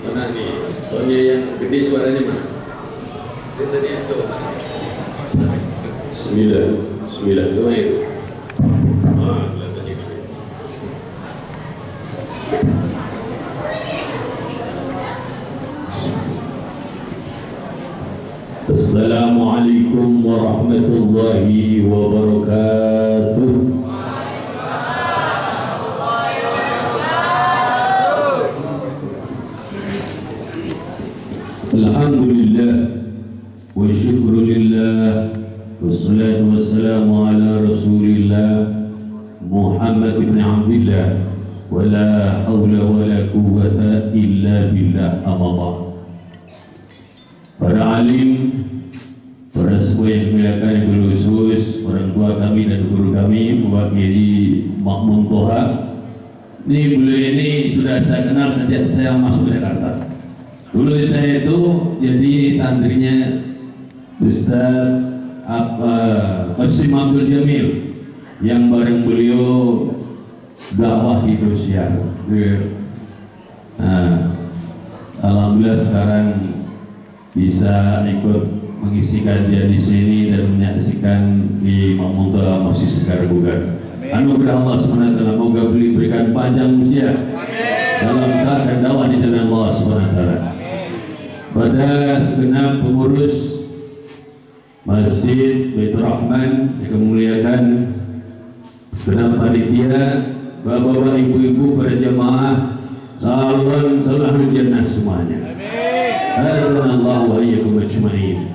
Mana nih? Soalnya yang gede suaranya mana? Dia tadi yang coba. Sembilan cuma itu. Oh, kelihatannya itu. Assalamualaikum warahmatullahi wabarakatuh. Alhamdulillah wa syukrulillah wassalatu wassalamu ala rasulillah Muhammad ibn Abdillah wa la hawla wa la quwwata illa billah amma. Para alim, para semua yang dimuliakan yang berusus, orang tua kami dan guru kami, mewakili Makmum Toha. Ini beliau ini sudah saya kenal sejak saya masuk Jakarta. Dulu saya itu jadi santrinya Ustaz Qasim Abdul Jamil yang bareng beliau dakwah di Indonesia. Nah, alhamdulillah sekarang bisa ikut mengisi kajian di sini dan menyaksikan di Makmum Toha masih segar bugar. Anugerah Allah SWT, moga berikan panjang usia dalam keadaan dakwah di jalan Allah SWT. Pada segenap pengurus Masjid Baitur Rahman yang kemuliaan, segenap panitia, bapak-bapak, ibu-ibu, para jamaah, salawat salahul jannah semuanya. Alhamdulillah wa iyyakum ajma'in.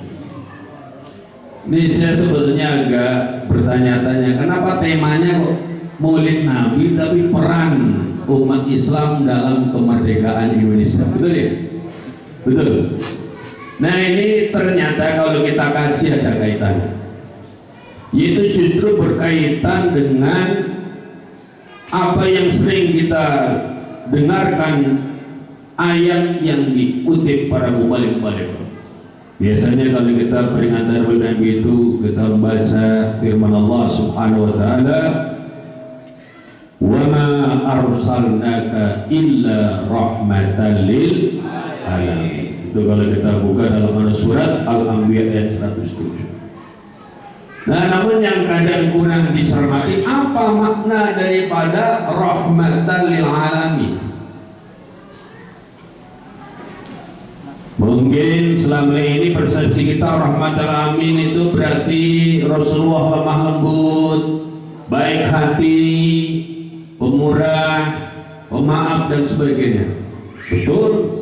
Ini saya sebetulnya agak bertanya-tanya, kenapa temanya kok Maulid Nabi tapi peran umat Islam dalam kemerdekaan Indonesia? Betul ya? Betul. Nah, ini ternyata kalau kita kaji ada kaitannya. Yaitu justru berkaitan dengan apa yang sering kita dengarkan, ayat yang dikutip para mubalik-mubalik. Biasanya kalau kita peringatan Maulid Nabi itu kita membaca firman Allah Subhanahu wa taala, "Wa ma arsalnaka illa rahmatan lil alamin." Itu kalau kita buka dalam surat Al-Anbiya ayat 107. Nah, namun yang kadang kurang dicermati, apa makna daripada rahmatan lil alamin? Mungkin selama ini persepsi kita rahmatul alamin itu berarti Rasulullah lemah lembut, baik hati, pemurah, pemaaf dan sebagainya. Betul.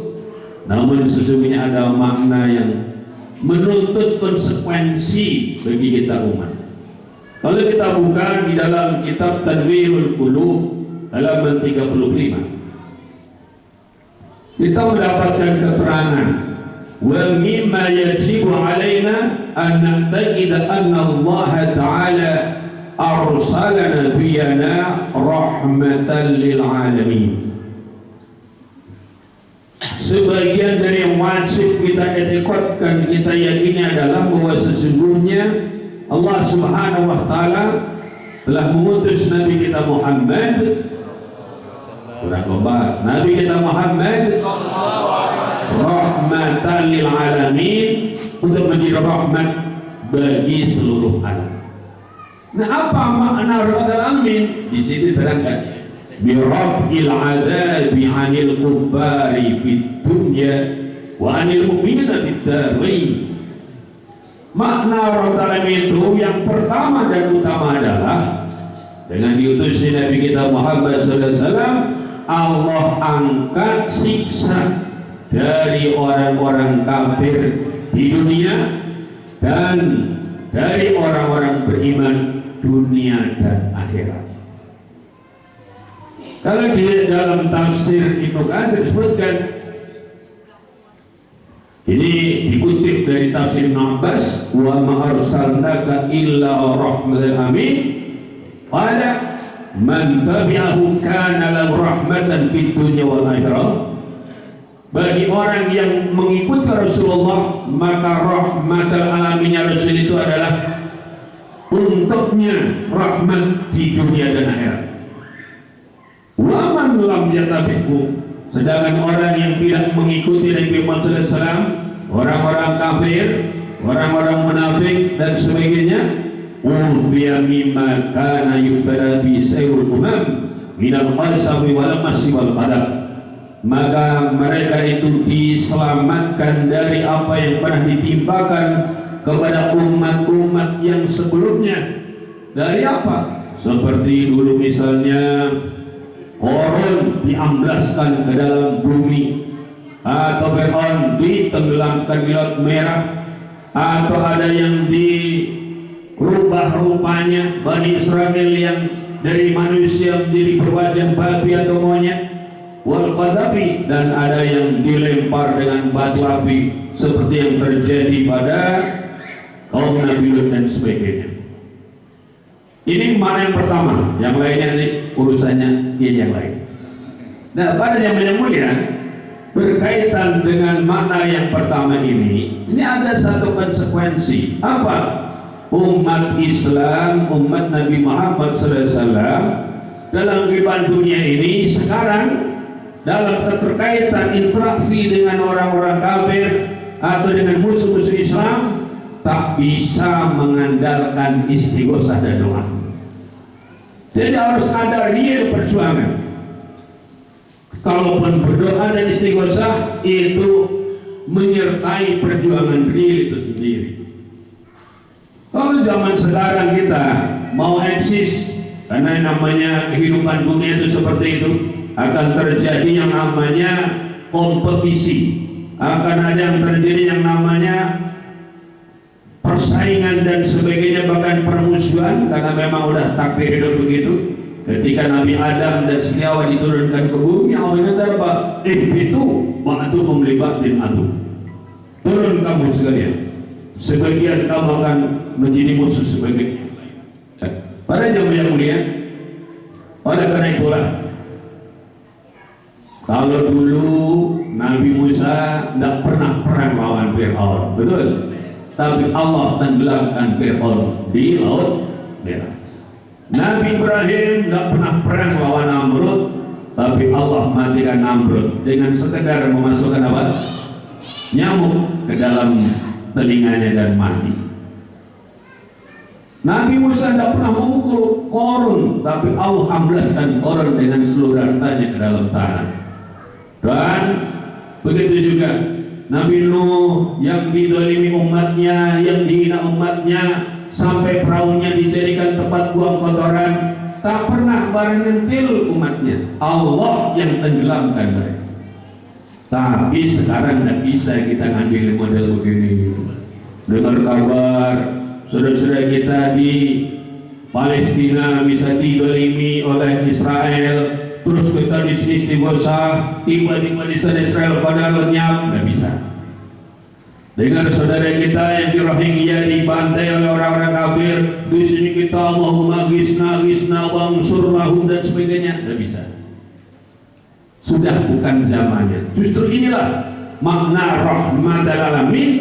Namun sesungguhnya ada makna yang menuntut konsekuensi bagi kita umat. Kalau kita buka di dalam kitab Tadwirul Qulub halaman 35, kita mendapatkan keterangan, wa mimma yajibu alaina an na'taqida anna Allah Ta'ala arsala nabiyyana rahmatan lil alamin. Sebagian dari yang wajib kita etikotkan, kita yakini adalah bahwa sesungguhnya Allah Subhanahu wa Ta'ala telah mengutus Nabi kita Muhammad, Nabi kita Muhammad rahmatan lil alamin, untuk menjadi rahmat bagi seluruh alam. Nah, apa makna rahmatal alamin? Di sini terangkan, biraf'il adabi 'anil kuffari fid dunya wa 'anil mu'minina fid darain. Makna rahmatal alamin itu yang pertama dan utama adalah dengan diutusnya Nabi kita Muhammad sallallahu alaihi wasallam, Allah angkat siksa dari orang-orang kafir di dunia dan dari orang-orang beriman dunia dan akhirat. Kalau di dalam tafsir Ibnu Katsir disebutkan, ini dikutip dari tafsir Ibnu Abbas, wa ma arsalnaka illa rahmatan lil alamin, qala man tabi'ahu kana lahu rahmatan fid dunya wal akhirah. Bagi orang yang mengikuti Rasulullah, maka rahmatul alaminnya Rasul itu adalah untuknya rahmat di dunia dan akhirat. Wa man lam yatabi'hu, Sedangkan orang yang tidak mengikuti Nabi Muhammad SAW, orang-orang kafir, orang-orang munafik dan sebagainya, ufiya mimma kana yubtala bi sayyul umam minal khalsawi wal masyi wal qadar, maka mereka itu diselamatkan dari apa yang pernah ditimpakan kepada umat-umat yang sebelumnya. Dari apa? Seperti dulu misalnya Korun diamblaskan ke dalam bumi, atau Fir'aun ditenggelamkan di Laut Merah, atau ada yang dirubah rupanya Bani Israel yang dari manusia menjadi berwajah babi atau monyet, wal qadhafi, dan ada yang dilempar dengan batu api seperti yang terjadi pada kaum Nabi Lut dan sebagainya. Ini mana yang pertama, yang lainnya nanti urusannya yang lain. Nah, pada zaman yang mulia, berkaitan dengan makna yang pertama ini ada satu konsekuensi. Apa? Umat Islam, umat Nabi Muhammad SAW dalam kehidupan dunia ini sekarang, dalam keterkaitan interaksi dengan orang-orang kafir atau dengan musuh-musuh Islam, tak bisa mengandalkan istighosah dan doa. Jadi harus ada real perjuangan. Kalaupun berdoa dan istighosah itu menyertai perjuangan real itu sendiri. Kalau zaman sekarang kita mau eksis, karena namanya kehidupan dunia itu seperti itu, akan terjadi yang namanya kompetisi, akan ada yang terjadi yang namanya persaingan dan sebagainya, bahkan permusuhan, karena memang udah takdir hidup begitu. Ketika Nabi Adam dan Siti Hawa diturunkan ke bumi, Allah kata apa? Itu ba'dukum li ba'din adu. Turun kamu sekalian, sebagian kamu akan menjadi musuh sebagian. Pada zaman yang mulia, oleh karena itulah, kalau dulu Nabi Musa tidak pernah perang lawan Fir'aun, betul? Tapi Allah tenggelamkan Fir'aun di Laut Merah. Nabi Ibrahim tidak pernah perang lawan Namrud, tapi Allah matikan Namrud dengan sekedar memasukkan apa? Nyamuk ke dalam telinganya dan mati. Nabi Musa tidak pernah memukul Korun, tapi Allah amblaskan Korun dengan seluruh hartanya ke dalam tanah. Dan begitu juga Nabi Nuh yang didolimi umatnya, yang dihina umatnya, sampai perahunya dijadikan tempat buang kotoran, tak pernah barang nyentil umatnya. Allah yang tenggelamkan mereka. Tapi sekarang tidak bisa kita ngambil model begini. Dengar kabar saudara-saudara kita di Palestina bisa didolimi oleh Israel, terus kita di sini istighosah, tiba-tiba di sana Israel pada lenyap, nggak bisa. Dengar saudara kita yang di Rohingya dibantai oleh orang-orang kafir, di sini kita Allahumma gisna wansurnahum dan sebagainya, nggak bisa. Sudah bukan zamannya. Justru inilah makna rahmatal alamin.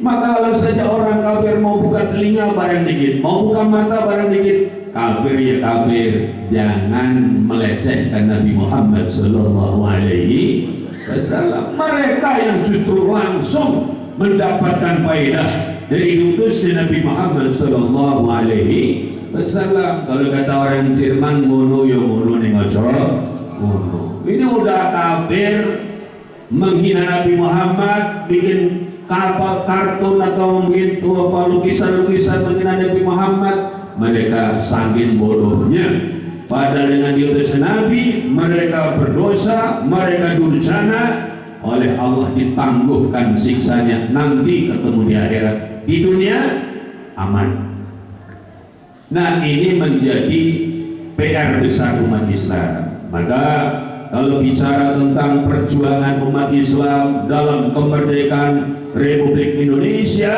Maka kalau saja orang kafir mau buka telinga barang dikit, mau buka mata barang dikit, kafir ya kafir, jangan melecehkan Nabi Muhammad sallallahu alaihi wasallam. Mereka yang justru langsung mendapatkan faedah dari diutusnya Nabi Muhammad sallallahu alaihi wasallam. Kalau kata orang Jerman, mono yo mono ning aja mono. Ini udah kafir menghina Nabi Muhammad, bikin kapal kartun atau mungkin lukisan-lukisan menghina Nabi Muhammad. Mereka saking bodohnya, padahal dengan diutus Nabi mereka berdosa, mereka durjana, oleh Allah ditangguhkan siksanya, nanti ketemu di akhirat. Di dunia aman. Nah, ini menjadi PR besar umat Islam. Maka kalau bicara tentang perjuangan umat Islam dalam kemerdekaan Republik Indonesia,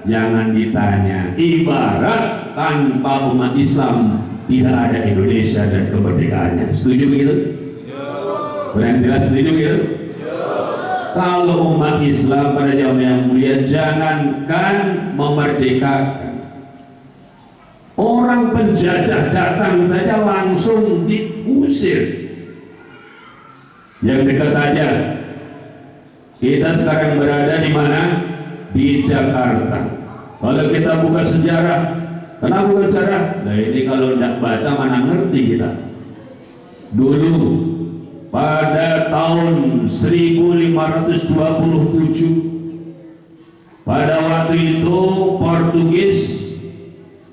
jangan ditanya. Ibarat tanpa umat Islam tidak ada Indonesia dan kemerdekaannya. Setuju begitu? Kurang jelas setuju begitu? Kalau umat Islam pada zaman yang mulia, jangankan memerdekakan, orang penjajah datang saja langsung diusir. Yang dekat aja. Kita sekarang berada di mana? Di Jakarta. Kalau kita buka sejarah, kenapa buka sejarah? Nah ini kalau tidak baca mana ngerti kita. Dulu pada tahun 1527, pada waktu itu Portugis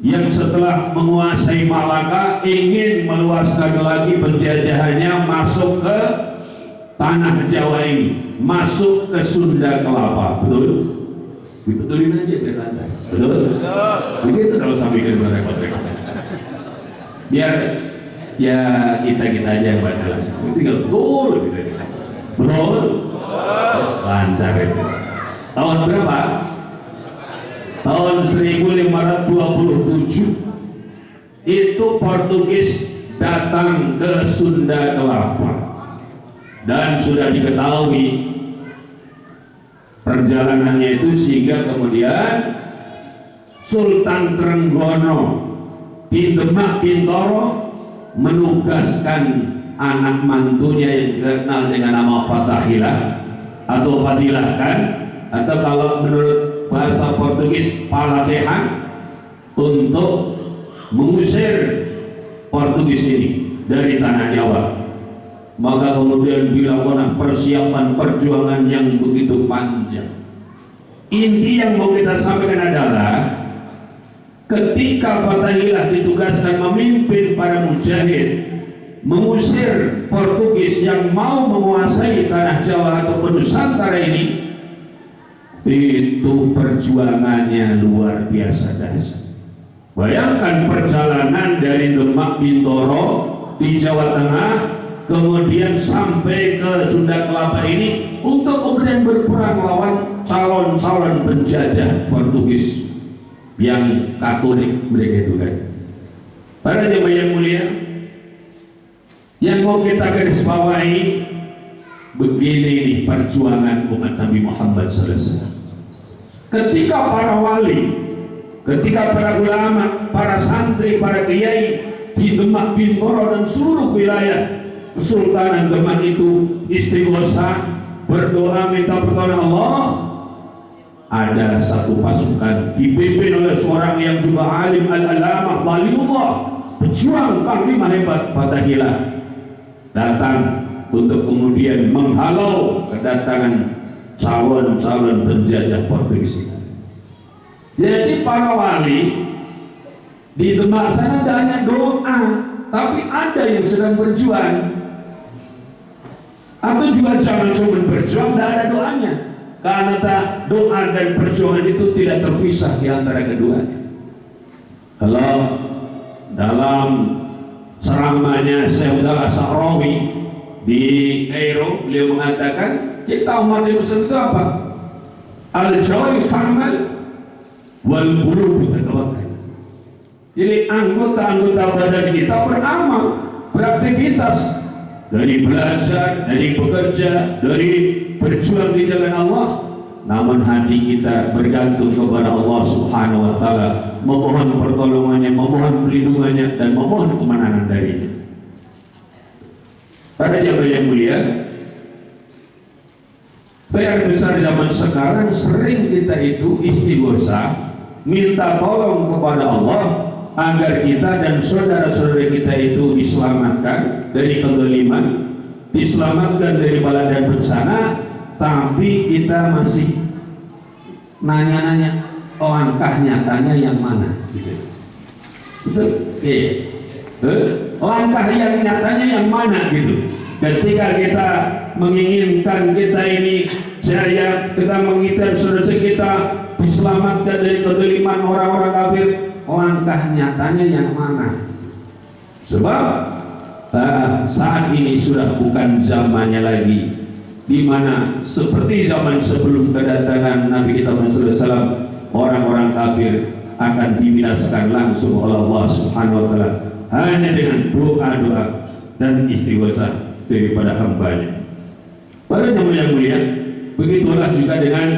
yang setelah menguasai Malaka ingin meluaskan lagi penjajahannya masuk ke tanah Jawa ini, masuk ke Sunda Kelapa. Betul? Dibetulin aja biar lancar. Betul? Begitu kalau sampai ke repot-repot. Biar ya kita aja yang baca langsung. Tinggal betul gitu. Betul? Terus lancar itu. Tahun berapa? Tahun 1527 itu Portugis datang ke Sunda Kelapa, dan sudah diketahui perjalanannya itu sehingga kemudian Sultan Trenggono bin Demak Bintoro menugaskan anak mantunya yang dikenal dengan nama Fathahilah atau Fadilah kan, atau kalau menurut bahasa Portugis Palatehan, untuk mengusir Portugis ini dari tanah Jawa. Maka kemudian dilakukan persiapan perjuangan yang begitu panjang. Inti yang mau kita sampaikan adalah ketika Fathahilah ditugaskan memimpin para mujahid mengusir Portugis yang mau menguasai tanah Jawa atau Nusantara ini, itu perjuangannya luar biasa dahsyat. Bayangkan perjalanan dari Demak Bintoro di Jawa Tengah kemudian sampai ke Sunda Kelapa ini untuk kemudian berperang lawan calon-calon penjajah Portugis yang Katolik mereka itu kan. Para jemaah yang mulia, yang mau kita garis bawahi begini nih perjuangan umat Nabi Muhammad SAW. Ketika para wali, ketika para ulama, para santri, para kiai di Demak Bintoro dan seluruh wilayah Kesultanan Demak itu istighosa, berdoa minta pertolongan Allah, ada satu pasukan dipimpin oleh seorang yang juga alim al-alamah waliullah, pejuang panglima hebat Fathahilah, datang untuk kemudian menghalau kedatangan calon-calon penjajah Portugis. Jadi para wali di Demak sana tidak hanya doa, tapi ada yang sedang berjuang. Atau juga jangan cuma berjuang, tidak ada doanya, karena doa dan perjuangan itu tidak terpisah di antara keduanya. Kalau dalam ceramahnya Syekh As-Sa'rawi di Kairo, beliau mengatakan kita umat Islam itu apa? Al-jawari ta'mal wal qulub tatawakkal. Jadi anggota-anggota badan kita beramal, beraktivitas, dari belajar, dari bekerja, dari berjuang di jalan Allah, namun hati kita bergantung kepada Allah Subhanahu wa Ta'ala, memohon pertolongannya, memohon perlindungannya, dan memohon kemenangan darinya. Para jamaah yang mulia, PR besar zaman sekarang sering kita itu istighosa, minta tolong kepada Allah agar kita dan saudara-saudara kita itu diselamatkan dari kezaliman, diselamatkan dari bala dan bencana, tapi kita masih nanya-nanya langkah nyatanya yang mana gitu. Betul? Langkah yang nyatanya yang mana gitu. Ketika kita menginginkan kita ini jaya, kita menginginkan saudara kita diselamatkan dari kezaliman orang-orang kafir, langkah nyatanya yang mana? Sebab saat ini sudah bukan zamannya lagi di mana seperti zaman sebelum kedatangan Nabi kita Muhammad SAW, orang-orang kafir akan dibinasakan langsung oleh Allah Subhanahu wa Ta'ala hanya dengan doa-doa dan istighosa daripada hambanya. Para jemaah yang mulia, begitulah juga dengan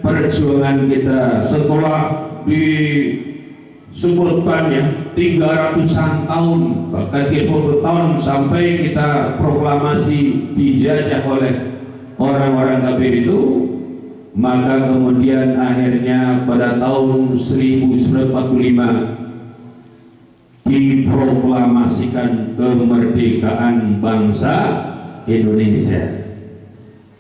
perjuangan kita setelah di sebutannya 300-an tahun, bahkan 30 tahun sampai kita proklamasi dijajah oleh orang-orang kafir itu. Maka kemudian akhirnya pada tahun 1945 diproklamasikan kemerdekaan bangsa Indonesia.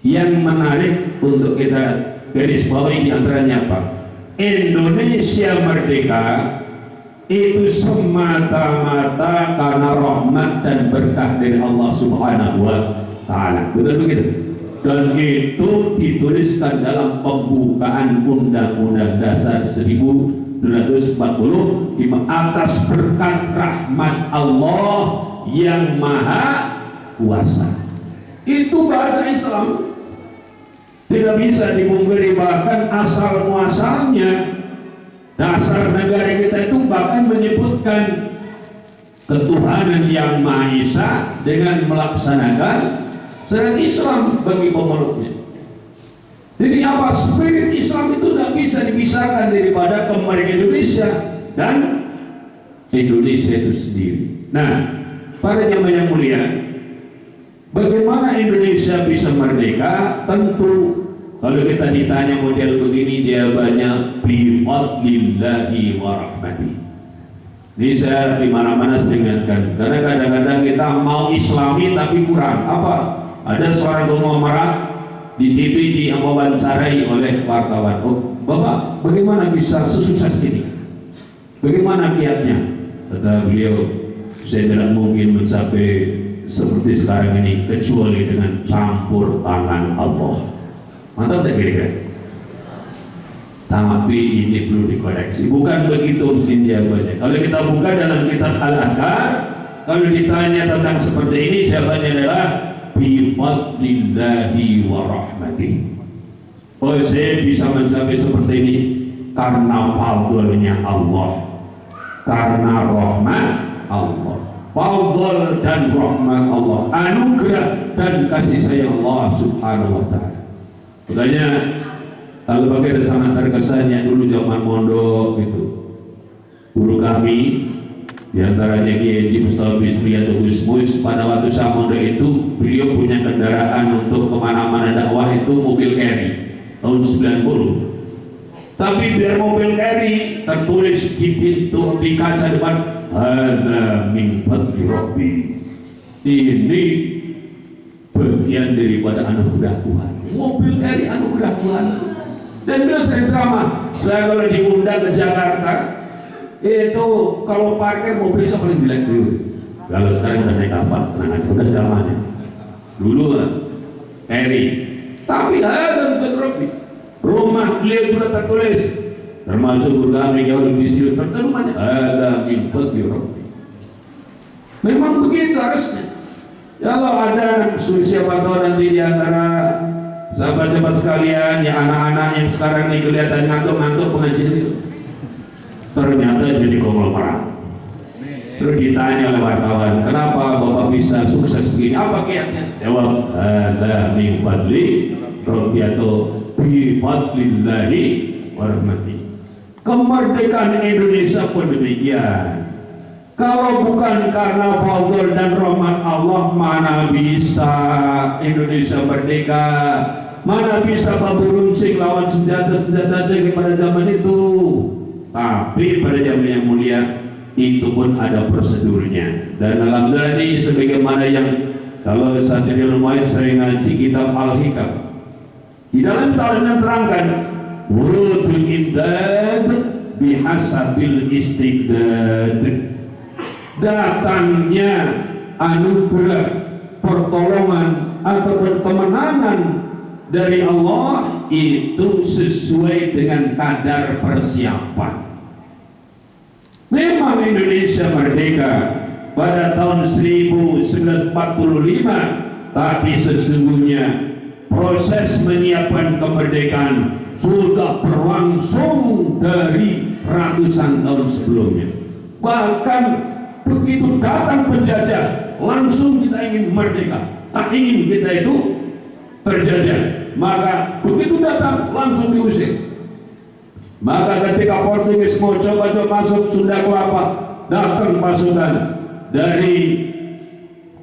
Yang menarik untuk kita garis bawahi diantaranya apa? Indonesia merdeka itu semata-mata karena rahmat dan berkah dari Allah Subhanahu wa Ta'ala. Betul begitu? Dan itu dituliskan dalam pembukaan Undang-Undang Dasar 1945 atas berkat rahmat Allah yang Maha Kuasa. Itu bahasa Islam, tidak bisa dipungkiri. Bahkan asal muasalnya dasar negara kita itu bahkan menyebutkan ketuhanan yang Maha Esa dengan melaksanakan syariat Islam bagi pemeluknya. Jadi apa? Spirit Islam itu tidak bisa dipisahkan daripada kemerdekaan Indonesia dan Indonesia itu sendiri. Nah, para jamaah yang mulia, bagaimana Indonesia bisa merdeka? Tentu kalau kita ditanya model begini, jawabannya bifadlillahi wa rahmati. Ini saya di mana-mana sering ingatkan, karena kadang-kadang kita mau Islami tapi kurang apa? Ada seorang konglomerat di TV diwawancara oleh wartawan. Oh, Bapak, bagaimana bisa sesukses ini? Bagaimana kiatnya? Kata beliau, saya tidak mungkin mencapai seperti sekarang ini kecuali dengan campur tangan Allah. Mantap tak kira-kira? Tapi ini perlu dikoreksi. Bukan begitu mesti jawabannya. Kalau kita buka dalam kitab Al-Adhkar, kalau ditanya tentang seperti ini, jawabannya adalah bifadlillahi wa rahmatih. Oh, saya bisa mencapai seperti ini karena fadlnya Allah, karena rahmat Allah. Fadl dan rahmat Allah, anugerah dan kasih sayang Allah Subhanahu wa Ta'ala. Makanya Al-Baqir sangat terkesannya dulu zaman mondok itu, guru kami di antaranya Kiai Haji Mustafa Bisri atau Gusmus, pada waktu saya mondok itu beliau punya kendaraan untuk kemana-mana dakwah itu mobil carry tahun 90. Tapi biar mobil carry tertulis di pintu, di kaca depan, hadza min fadli rabbi, ini bagian daripada anugerah Tuhan. Mobil carry anugerah Tuhan. Dan beliau sering ceramah. Saya kalau diundang ke Jakarta itu kalau parkir mobil saya paling jelek dulu. Kalau sekarang udah naik kapal, tenang aja, udah zamannya. Dulu carry, tapi ada Rabbi. Rumah beliau juga tertulis, termasuk guru kami yang lebih sibuk tertulisnya ada min fadli Rabbi. Memang begitu harusnya. Ya kalau ada siapa tahu nanti di antara sahabat-sahabat sekalian, yang anak-anak yang sekarang ini kelihatan ngantuk-ngantuk pengajian itu, ternyata jadi konglomerat. Terus ditanya oleh wartawan, kenapa Bapak bisa sukses begini? Apa kiatnya? Jawab, ada min fadli Rabbi atau bi fadlillahi wa rahmati. Kemerdekaan Indonesia pun demikian. Kalau bukan karena fadl dan rahmat Allah, mana bisa Indonesia merdeka? Mana bisa Baburungsing lawan senjata-senjata cengkeh pada zaman itu? Tapi pada zaman yang mulia itu pun ada prosedurnya. Dan alhamdulillah ini sebagaimana yang kalau saat ini lumayan sering ngaji kitab Al-Hikam, di dalam ta'limnya terangkan wurudul imdad bihasabil istidad. Datangnya anugerah, pertolongan ataupun kemenangan dari Allah itu sesuai dengan kadar persiapan. Memang Indonesia merdeka pada tahun 1945, tapi sesungguhnya proses menyiapkan kemerdekaan sudah berlangsung dari ratusan tahun sebelumnya. Bahkan begitu datang penjajah, langsung kita ingin merdeka, tak ingin kita itu terjajah. Maka begitu datang langsung diusir. Maka ketika Portugis mau coba-coba masuk Sunda Kelapa, datang pasukan dari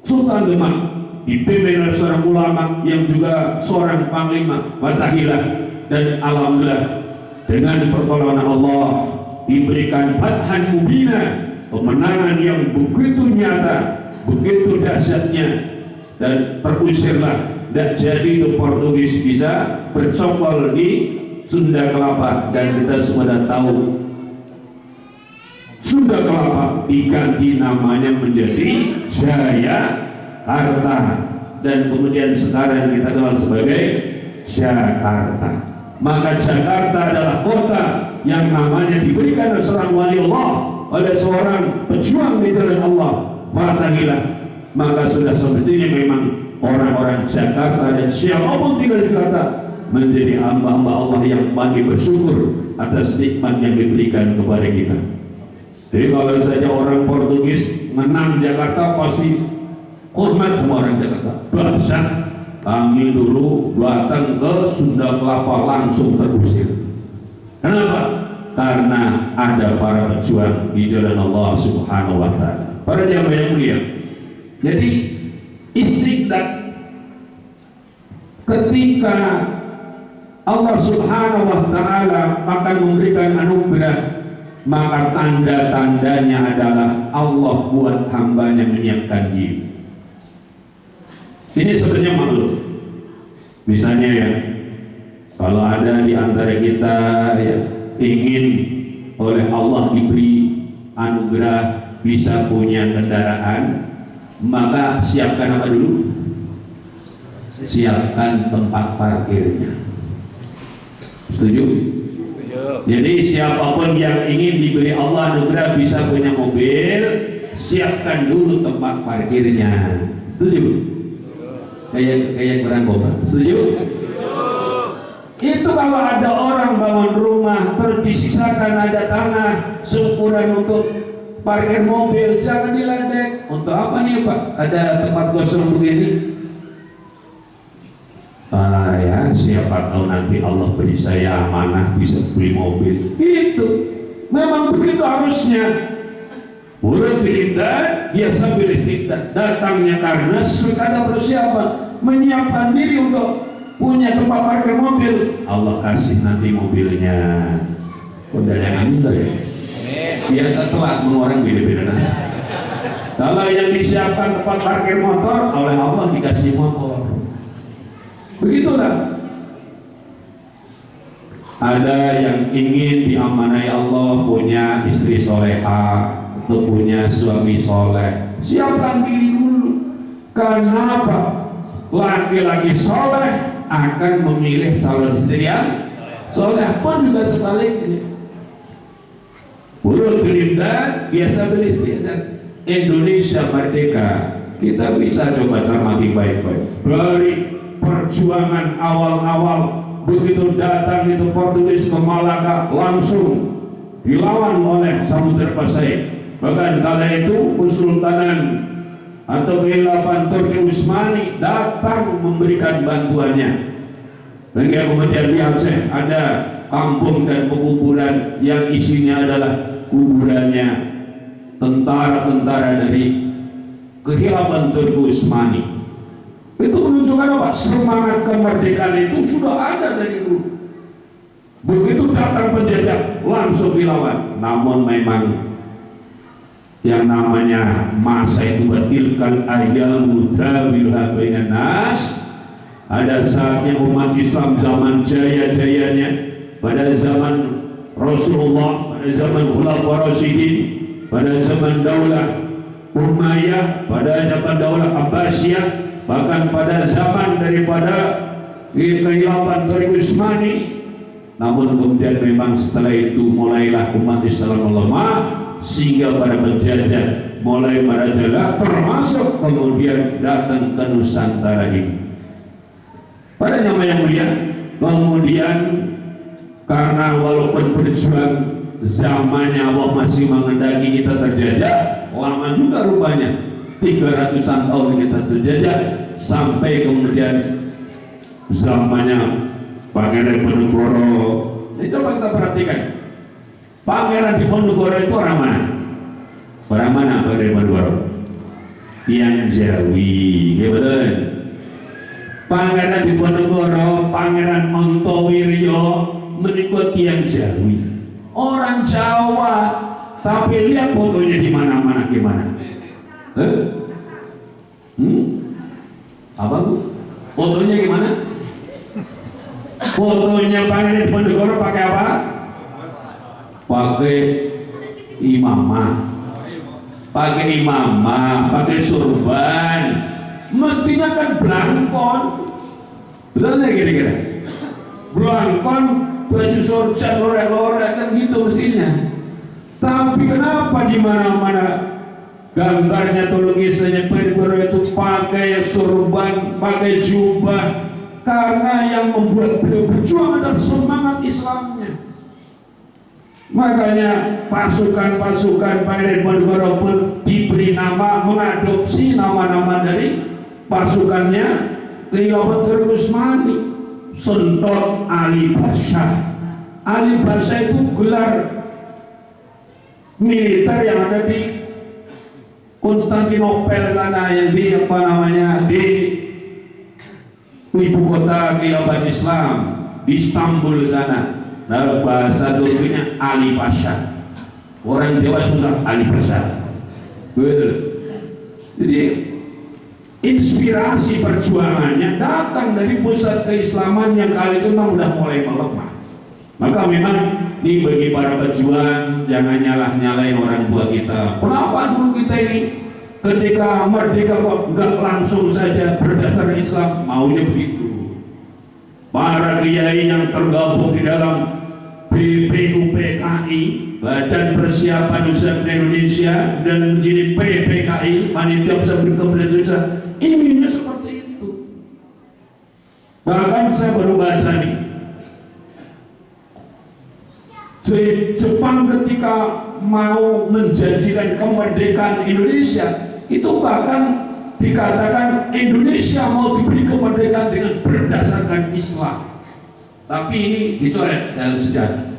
Sultan Demak dipimpin oleh seorang ulama yang juga seorang panglima Fatahillah, dan alhamdulillah dengan pertolongan Allah diberikan fathan mubina, kemenangan yang begitu nyata, begitu dahsyatnya, dan terusirlah. Dan jadi itu Portugis bisa bercokol di Sunda Kelapa, dan kita semua sudah tahu Sunda Kelapa diganti namanya menjadi Jayakarta, dan kemudian sekarang kita kenal sebagai Jakarta. Maka Jakarta adalah kota yang namanya diberikan oleh seorang wali Allah, oleh seorang pejuang di jalan Allah, Fatahillah. Maka sudah semestinya memang orang-orang Jakarta dan siapapun tinggal di Jakarta menjadi hamba-hamba Allah yang paling bersyukur atas nikmat yang diberikan kepada kita. Jadi kalau saja orang Portugis menang Jakarta, pasti hormat sama orang Jakarta. Bahasa kami dulu datang ke Sunda Kelapa langsung terusir. Kenapa? Karena ada para pejuang di jalan Allah Subhanahu wa Ta'ala. Para jamaah yang mulia. Jadi istiqdat ketika Allah Subhanahu wa Ta'ala akan memberikan anugerah, maka tanda-tandanya adalah Allah buat hambanya menyiapkan diri. Ini sebenarnya maklum. Misalnya ya, kalau ada di antara kita ya ingin oleh Allah diberi anugerah bisa punya kendaraan, maka siapkan apa dulu? Siapkan tempat parkirnya. Setuju? Jadi siapapun yang ingin diberi Allah anugerah bisa punya mobil, siapkan dulu tempat parkirnya. Setuju? Kayak beranggoba. Setuju? Itu kalau ada orang bangun rumah terus disisakan ada tanah seukuran untuk parkir mobil, jangan diledek. Untuk apa nih Pak? Ada tempat kosong begini? Ya siapa tahu nanti Allah beri saya amanah bisa beli mobil. Itu memang begitu harusnya. Urut dilindah, biasa beristiqdat. Datangnya karena sudah persiapan, menyiapkan diri untuk punya tempat parkir mobil. Allah kasih nanti mobilnya. Udah yang amin ya. Biasa telat orang beda-beda nasi. Kalau yang disiapkan tempat parkir motor, oleh Allah dikasih motor. Begitulah. Ada yang ingin diamanai Allah punya istri soleha, atau punya suami soleh, siapkan diri dulu. Kenapa? Laki-laki soleh akan memilih calon istri yang soleh, pun juga sebaliknya. Urut gerinda biasa beli istiadat. Indonesia merdeka, kita bisa coba cermati baik-baik. Dari perjuangan awal-awal, begitu datang itu Portugis ke Malaka, langsung dilawan oleh Samudra Pasai. Bahkan kala itu Kesultanan atau Khilafah Turki Utsmani datang memberikan bantuannya. Dan kemudian di Aceh ada kampung dan penguburan yang isinya adalah kuburannya tentara-tentara dari Kekhilafan Turki Utsmani. Itu menunjukkan apa? Semangat kemerdekaan itu sudah ada dari dulu. Begitu datang penjajah langsung dilawan. Namun memang yang namanya masa itu batilkan ayamu tawiluha bainan nas. Ada saatnya umat Islam zaman jaya-jayanya, pada zaman Rasulullah, pada zaman Khulafaur Rasyidin, pada zaman Daulah Umayyah, pada zaman Daulah Abbasiyah, bahkan pada zaman daripada Khilafah Turki Utsmani. Namun kemudian memang setelah itu mulailah umat Islam melemah, sehingga para penjajah mulai merajalela, termasuk kemudian datang ke Nusantara ini. Pada nama yang mulia, kemudian karena walaupun berjuang zamannya Allah masih mengendaki kita terjajah, lama juga rupanya 300-an tahun kita terjajah, sampai kemudian zamannya Pangeran Diponegoro Ini coba kita perhatikan. Pangeran Diponegoro itu orang mana? Orang mana Pangeran Diponegoro? Tiang Jawi, ya betul. Pangeran Diponegoro, Pangeran Ontowiryo menikah tiang Jawi. Orang Jawa, tapi lihat fotonya di mana-mana gimana? Apa Bu? Fotonya gimana? Fotonya Pangeran Diponegoro pakai apa? Pakai imamah, pakai surban. Mestinya kan belangkon, betul nggak kira-kira? Belangkon, baju sorjan, lorek-lorek kan gitu mestinya. Tapi kenapa di mana-mana gambarnya atau lukisannya Diponegoro itu pakai surban, pakai jubah? Karena yang membuat beliau berjuang adalah semangat Islamnya. Makanya pasukan-pasukan Pangeran Diponegoro pun diberi nama, mengadopsi nama-nama dari pasukannya Khilafatul Utsmani. Sentot Ali Basyah. Ali Basyah itu gelar militer yang ada di Konstantinopel sana, yang di apa namanya, di ibu kota Khilafah Islam di Istanbul sana. Nah, bahasa Turkinya Ali Pasha. Orang Jawa susah Ali Pasha. Betul. Jadi inspirasi perjuangannya datang dari pusat keislaman yang kali itu memang udah mulai melemah. Maka memang ini bagi para pejuang, jangan nyalah-nyalain orang tua kita. Kenapa dulu kita ini ketika merdeka kok nggak langsung saja berdasarkan Islam? Maunya begitu. Para kiai yang tergabung di dalam BPUPKI, Badan Persiapan Usaha Indonesia, dan menjadi PPKI, Panitia Persatuan Kepentingan Indonesia, inginnya seperti itu. Bahkan saya baru baca nih, Jepang ketika mau menjanjikan kemerdekaan Indonesia, itu bahkan dikatakan Indonesia mau diberi kemerdekaan dengan berdasarkan Islam. Tapi ini dicoret dalam sejarah.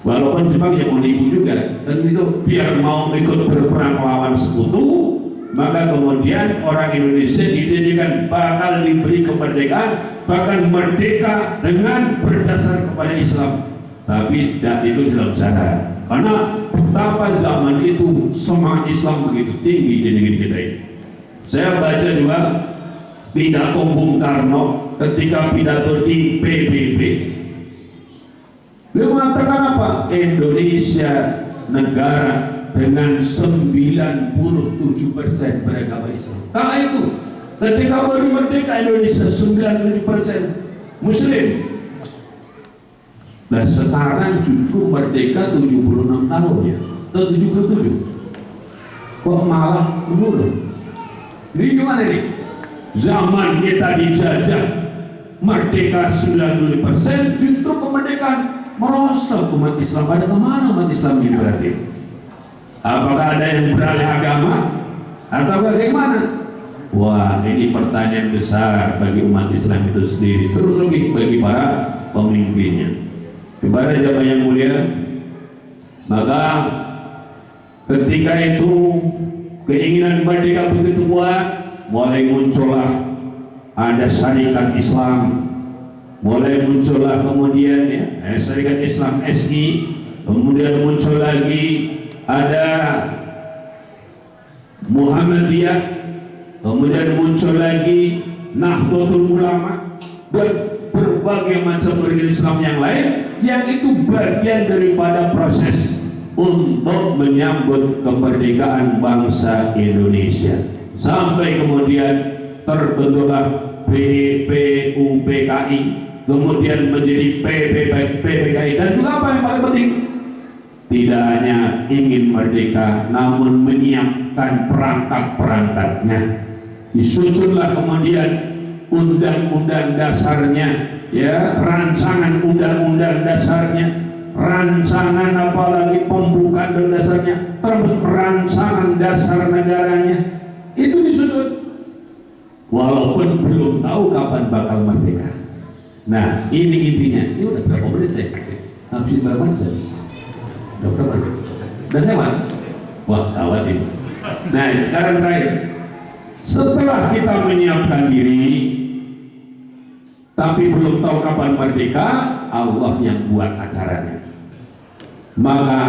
Walaupun Jepang yang mau nipu juga, dan itu biar mau ikut berperang melawan sekutu, maka kemudian orang Indonesia dijadikan bakal diberi kemerdekaan, bahkan merdeka dengan berdasar kepada Islam. Tapi tidak itu dalam sejarah. Karena betapa zaman itu semangat Islam begitu tinggi di negeri kita ini. Saya baca juga pidato Bung Karno ketika pidato di PBB. Beliau mengatakan apa? Indonesia negara dengan 97% beragama Islam. Kala itu ketika baru merdeka Indonesia 97% Muslim. Nah sekarang justru merdeka 76 tahun ya, atau 77. Kok malah menurun? Ini gimana nih? Zaman kita dijajah merdeka 90%, justru kemerdekaan merosot umat Islam. Pada kemana umat Islam ini berarti? Apakah ada yang beralih agama atau bagaimana? Wah, ini pertanyaan besar bagi umat Islam itu sendiri, terlebih bagi para pemimpinnya. Kepada jamaah yang mulia, maka ketika itu keinginan merdeka begitu kuat, mulai muncullah ada Syarikat Islam, mulai muncullah kemudian ya, Syarikat Islam SI, kemudian muncul lagi ada Muhammadiyah, kemudian muncul lagi Nahdlatul Ulama, dan berbagai macam organisasi Islam yang lain, yang itu bagian daripada proses untuk menyambut kemerdekaan bangsa Indonesia. Sampai kemudian terbentuklah BPUPKI, kemudian menjadi PPKI, dan juga apa yang paling penting, tidak hanya ingin merdeka, namun menyiapkan perangkat-perangkatnya. Disusunlah kemudian undang-undang dasarnya, ya, rancangan undang-undang dasarnya, rancangan apalagi pembukaan dan dasarnya, termasuk rancangan dasar negaranya, itu disusun. Walaupun belum tahu kapan bakal merdeka, Nah, ini intinya. Ini udah berapa menit saya? Habisin berapa menit saya? Udah berapa menit? Udah lewat? Wah, gawat ini. Nah, sekarang terakhir. Setelah kita menyiapkan diri, tapi belum tahu kapan merdeka, Allah yang buat acaranya. Maka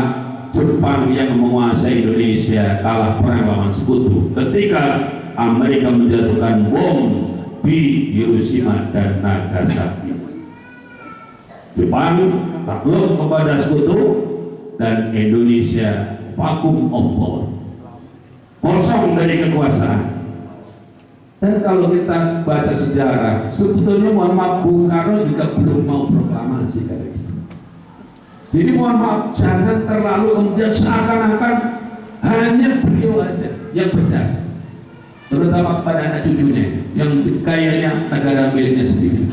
Jepang yang menguasai Indonesia kalah perang lawan sekutu ketika Amerika menjatuhkan bom di Hiroshima dan Nagasaki. Jepang takluk kepada sekutu dan Indonesia vakum of power, kosong dari kekuasaan. Dan kalau kita baca sejarah, sebetulnya mohon maaf Bung Karno juga belum mau proklamasi kayak gitu. Jadi mohon maaf, jangan terlalu kemudian seakan-akan hanya beliau aja yang berjasa, terutama kepada anak cucunya yang kayaknya negara miliknya sendiri.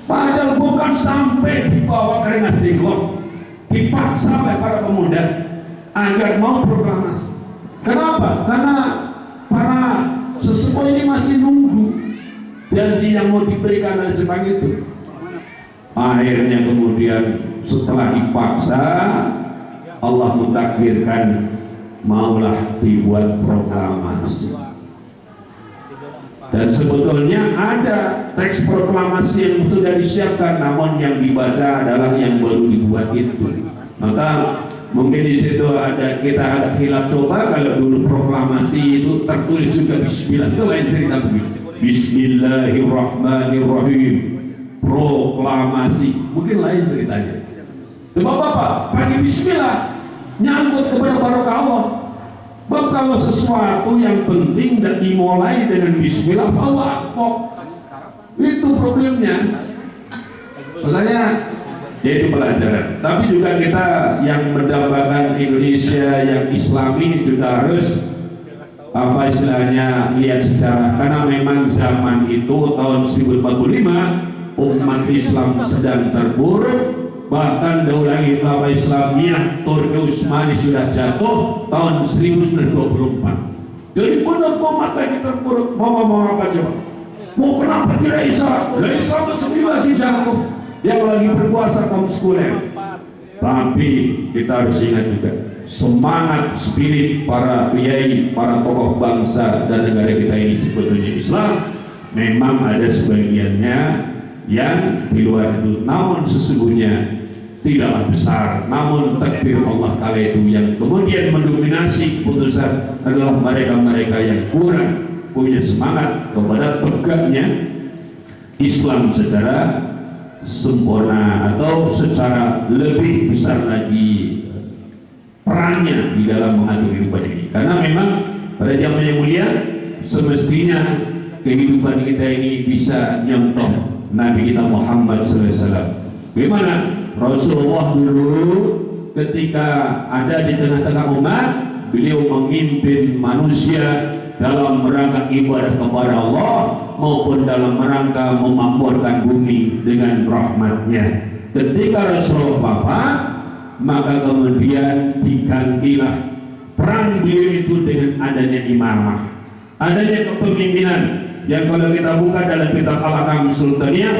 Padahal bukan sampai dibawa ke Rengas Dengklok, dipaksa oleh para pemuda agar mau proklamasi. Kenapa? Karena para sesepuh ini masih nunggu janji yang mau diberikan oleh Jepang itu. Akhirnya kemudian setelah dipaksa, Allah mentakdirkan maulah dibuat proklamasi. Dan sebetulnya ada teks proklamasi yang sudah disiapkan, namun yang dibaca adalah yang baru dibuat itu. Maka mungkin di situ ada kita ada khilaf. Coba kalau dulu proklamasi itu tertulis juga Bismillah, itu lain cerita begini. Bismillahirrahmanirrahim. Proklamasi mungkin lain ceritanya. Coba Bapak pakai Bismillah, nyangkut kepada barokah Allah. Bapak kalau sesuatu yang penting dan dimulai dengan Bismillah, bawa kok itu problemnya. Makanya yaitu pelajaran. Tapi juga kita yang mendambakan Indonesia yang Islami juga harus apa istilahnya lihat sejarah, karena memang zaman itu tahun 1045 umat Islam sedang terpuruk. Bahkan daulah khilafah Islamiyah Turki Utsmani sudah jatuh tahun 1924. Jadi benar umat lagi terpuruk. Mau ngomong apa coba? Mau kenapa tidak Islam? Lah Islam sendiri lagi jatuh, yang lagi berkuasa kaum sekuler. Tapi kita harus ingat juga semangat spirit para kiai, para tokoh bangsa dan negara kita ini sebetulnya Islam. Memang ada sebagiannya yang di luar itu, namun sesungguhnya tidaklah besar. Namun takdir Allah kala itu yang kemudian mendominasi keputusan adalah mereka-mereka yang kurang punya semangat kepada tegaknya Islam secara sempurna atau secara lebih besar lagi perannya di dalam mengatur kehidupan ini. Karena memang pada zaman yang mulia semestinya kehidupan kita ini bisa nyontoh Nabi kita Muhammad SAW. Bagaimana Rasulullah dulu ketika ada di tengah-tengah umat, beliau memimpin manusia dalam rangka ibadah kepada Allah maupun dalam rangka memakmurkan bumi dengan rahmatnya. Ketika Rasulullah wafat, maka kemudian digantilah peran beliau itu dengan adanya imamah, adanya kepemimpinan. Yang kalau kita buka dalam kitab Al-Ahkam Sultaniyah,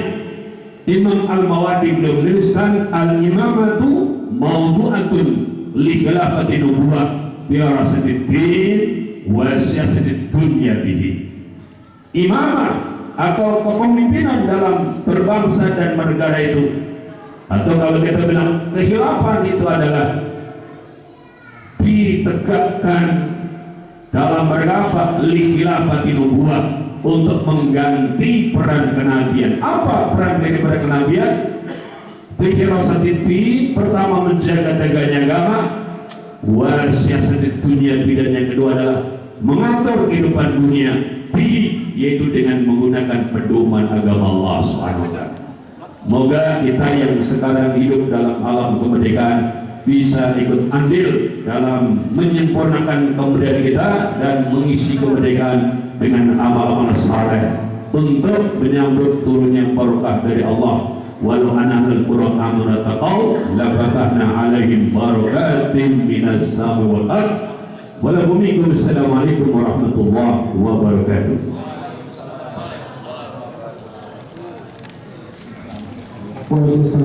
Imam Al-Mawardi beliau menuliskan al-imamatu mawdu'atun li khilafati nubuwah bi rasatid din wa siyasatid dunya bihi. Imamah atau kepemimpinan dalam berbangsa dan bernegara itu, atau kalau kita bilang kekhilafan, itu adalah ditegakkan dalam berapa li khilafati nubuwah, untuk mengganti peran kenabian. Apa peran daripada kenabian? Fikirasatid, pertama menjaga tegaknya agama, wasiasatid dunia, dan yang kedua adalah mengatur kehidupan dunia, yaitu dengan menggunakan pedoman agama Allah SWT. Moga kita yang sekarang hidup dalam alam kemerdekaan bisa ikut andil dalam menyempurnakan kemerdekaan kita dan mengisi kemerdekaan dengan amal-amal saleh untuk menyambut turunnya barokah dari Allah. Walau anahlul qura amanu taqau la fatahna alaihim barakatin minas samai wal ard. Wassalamualaikum warahmatullahi wabarakatuh. Waalaikumsalam.